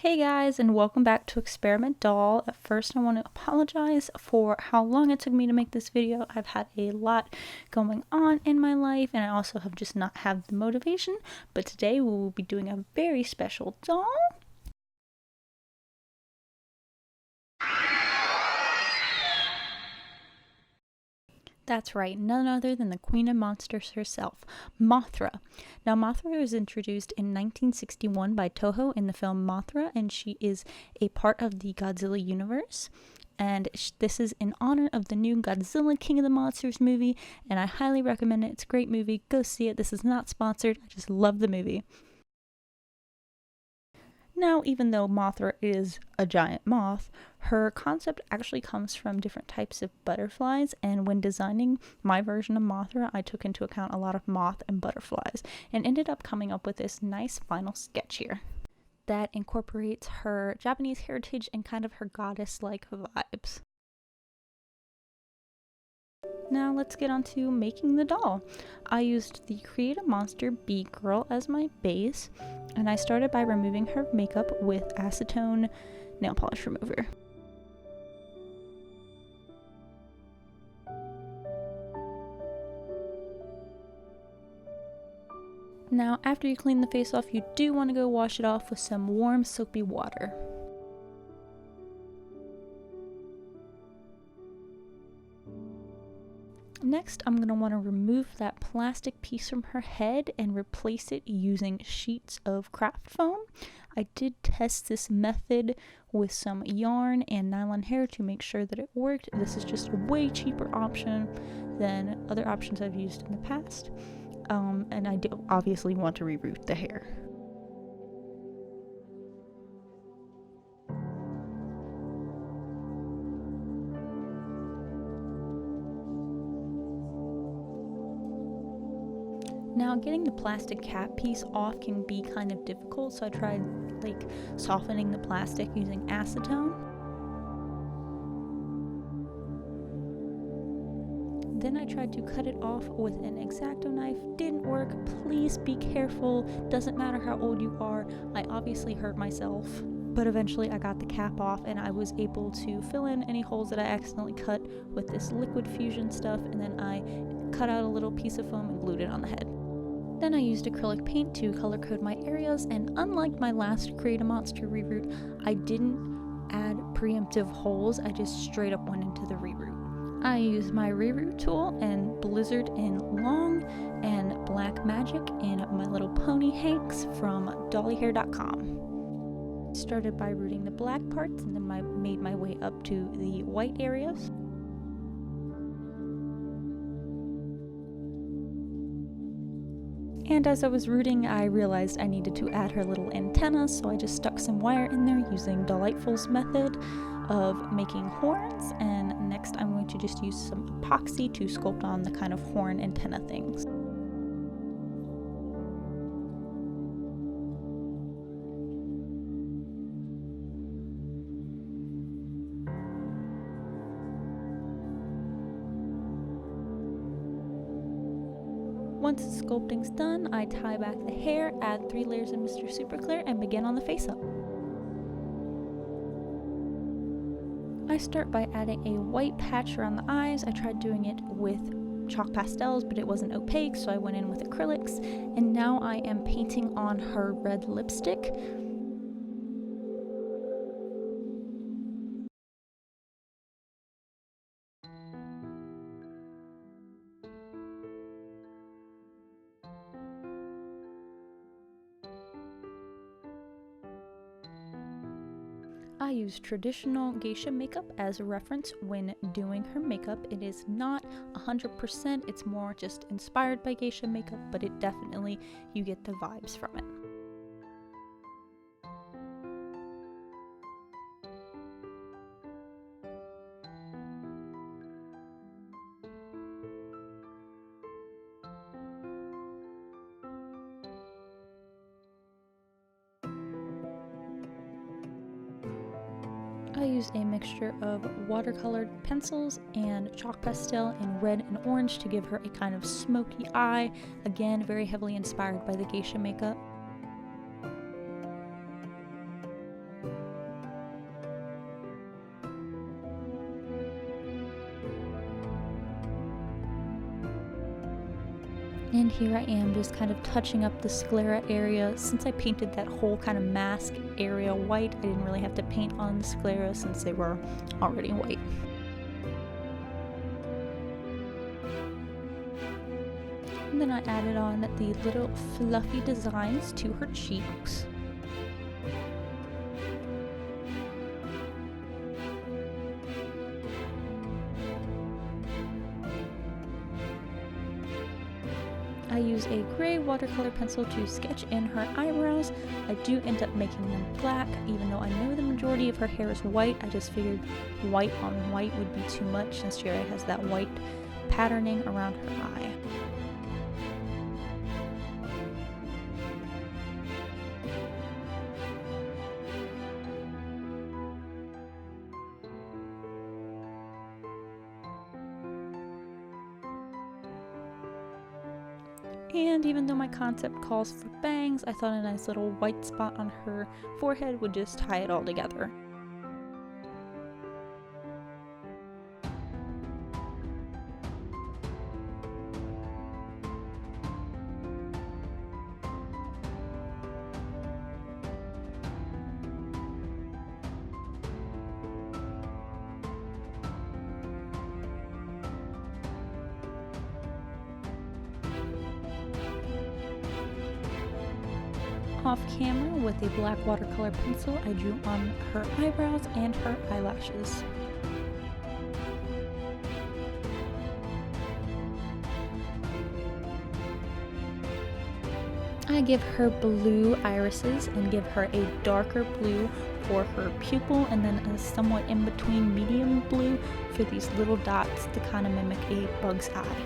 Hey guys, and welcome back to Experiment Doll. At first I want to apologize for how long it took me to make this video. I've had a lot going on in my life and I also have just not had the motivation, but today we will be doing a very special doll. That's right, none other than the Queen of Monsters herself, Mothra. Now, Mothra was introduced in 1961 by Toho in the film Mothra, and she is a part of the Godzilla universe. And this is in honor of the new Godzilla King of the Monsters movie, and I highly recommend it. It's a great movie. Go see it. This is not sponsored. I just love the movie. Now, even though Mothra is a giant moth, her concept actually comes from different types of butterflies, and when designing my version of Mothra, I took into account a lot of moth and butterflies, and ended up coming up with this nice final sketch here that incorporates her Japanese heritage and kind of her goddess-like vibes. Now let's get on to making the doll. I used the Create a Monster Bee Girl as my base, and I started by removing her makeup with acetone nail polish remover. Now, after you clean the face off, you do want to go wash it off with some warm soapy water. Next, I'm going to want to remove that plastic piece from her head and replace it using sheets of craft foam. I did test this method with some yarn and nylon hair to make sure that it worked. This is just a way cheaper option than other options I've used in the past. And I do obviously want to reroot the hair. Now, getting the plastic cap piece off can be kind of difficult, so I tried softening the plastic using acetone. Then I tried to cut it off with an X-Acto knife. Didn't work. Please be careful. Doesn't matter how old you are. I obviously hurt myself, but eventually I got the cap off and I was able to fill in any holes that I accidentally cut with this liquid fusion stuff, and then I cut out a little piece of foam and glued it on the head. Then I used acrylic paint to color code my areas, and unlike my last Create a Monster reroot, I didn't add preemptive holes, I just straight up went into the reroot. I used my reroot tool and Blizzard in Long and Black Magic in My Little Pony Hanks from dollyhair.com. Started by rooting the black parts and then made my way up to the white areas. And as I was rooting, I realized I needed to add her little antenna, so I just stuck some wire in there using Delightful's method of making horns, and next I'm going to just use some epoxy to sculpt on the kind of horn antenna things. Once the sculpting's done, I tie back the hair, add 3 layers of Mr. Super Clear, and begin on the face up. I start by adding a white patch around the eyes. I tried doing it with chalk pastels, but it wasn't opaque, so I went in with acrylics, and now I am painting on her red lipstick. I use traditional geisha makeup as a reference when doing her makeup. It is not 100%, it's more just inspired by geisha makeup, but it definitely, you get the vibes from it. I used a mixture of watercolored pencils and chalk pastel in red and orange to give her a kind of smoky eye, again very heavily inspired by the geisha makeup. And here I am just kind of touching up the sclera area. Since I painted that whole kind of mask area white, I didn't really have to paint on the sclera since they were already white. And then I added on the little fluffy designs to her cheeks. I use a gray watercolor pencil to sketch in her eyebrows. I do end up making them black, even though I know the majority of her hair is white. I just figured white on white would be too much since she already has that white patterning around her eye. And even though my concept calls for bangs, I thought a nice little white spot on her forehead would just tie it all together. Off camera with a black watercolor pencil, I drew on her eyebrows and her eyelashes. I give her blue irises and give her a darker blue for her pupil, and then a somewhat in between medium blue for these little dots to kind of mimic a bug's eye.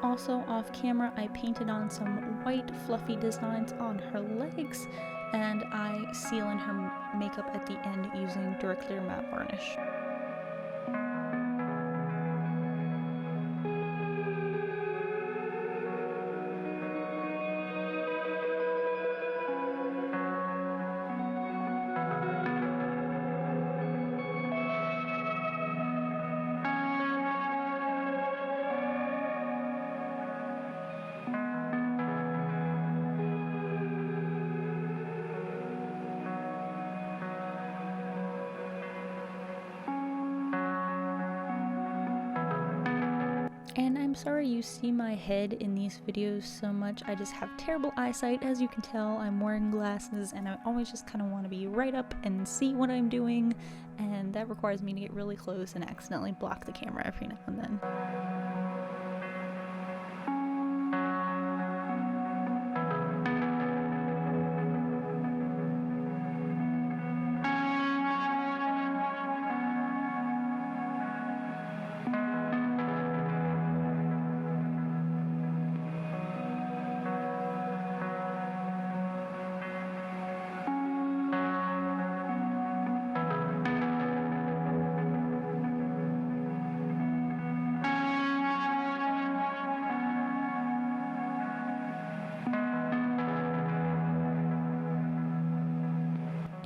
Also off camera, I painted on some white fluffy designs on her legs, and I seal in her makeup at the end using DuraClear matte varnish. And I'm sorry you see my head in these videos so much. I just have terrible eyesight, as you can tell. I'm wearing glasses and I always just kind of want to be right up and see what I'm doing, and that requires me to get really close and accidentally block the camera every now and then.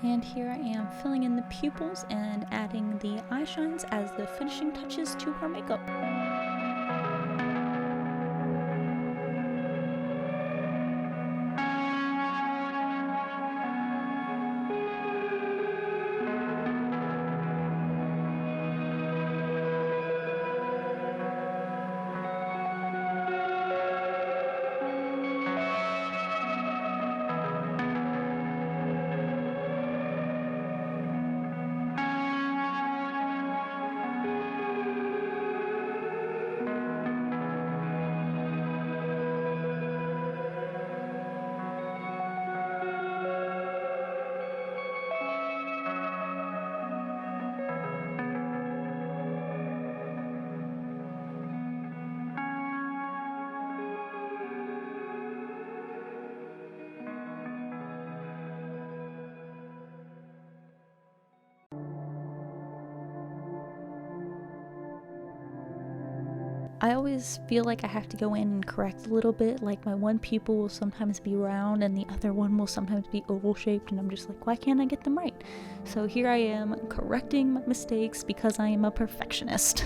And here I am filling in the pupils and adding the eye shines as the finishing touches to her makeup. I always feel like I have to go in and correct a little bit, like my one pupil will sometimes be round and the other one will sometimes be oval shaped, and I'm just like, why can't I get them right? So here I am correcting my mistakes because I am a perfectionist.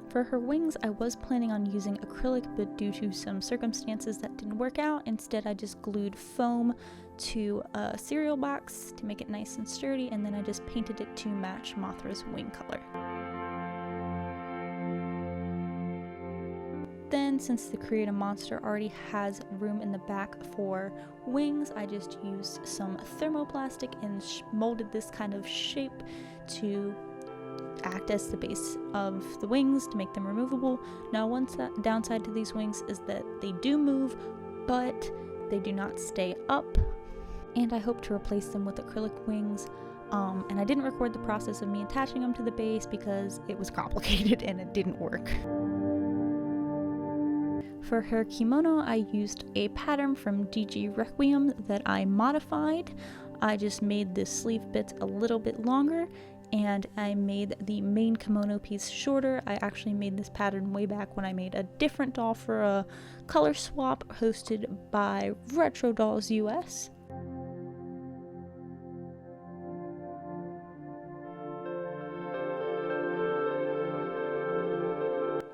For her wings, I was planning on using acrylic, but due to some circumstances that didn't work out, instead I just glued foam to a cereal box to make it nice and sturdy, and then I just painted it to match Mothra's wing color. Then, since the Create a Monster already has room in the back for wings, I just used some thermoplastic and molded this kind of shape to act as the base of the wings to make them removable. Now, one downside to these wings is that they do move, but they do not stay up, and I hope to replace them with acrylic wings. And I didn't record the process of me attaching them to the base because it was complicated and it didn't work. For her kimono, I used a pattern from DG Requiem that I modified. I just made the sleeve bits a little bit longer, and I made the main kimono piece shorter. I actually made this pattern way back when I made a different doll for a color swap hosted by Retro Dolls US.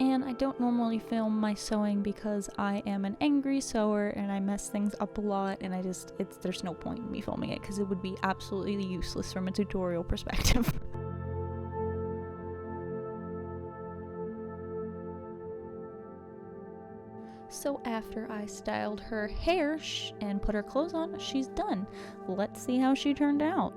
And I don't normally film my sewing because I am an angry sewer and I mess things up a lot, and there's no point in me filming it because it would be absolutely useless from a tutorial perspective. So after I styled her hair and put her clothes on, she's done. Let's see how she turned out.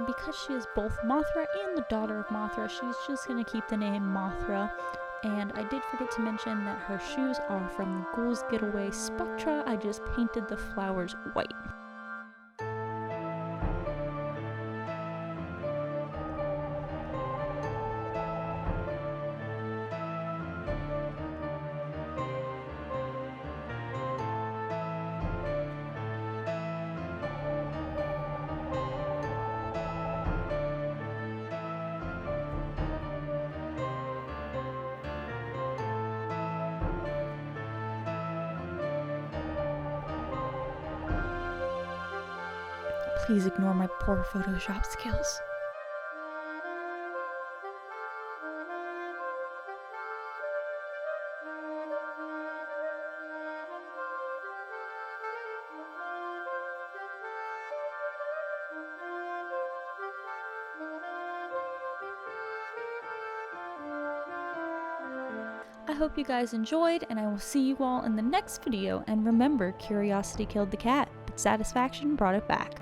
Because she is both Mothra and the daughter of Mothra, she's just going to keep the name Mothra. And I did forget to mention that her shoes are from the Ghoul's Getaway Spectra. I just painted the flowers white. Please ignore my poor Photoshop skills. I hope you guys enjoyed, and I will see you all in the next video. And remember, curiosity killed the cat, but satisfaction brought it back.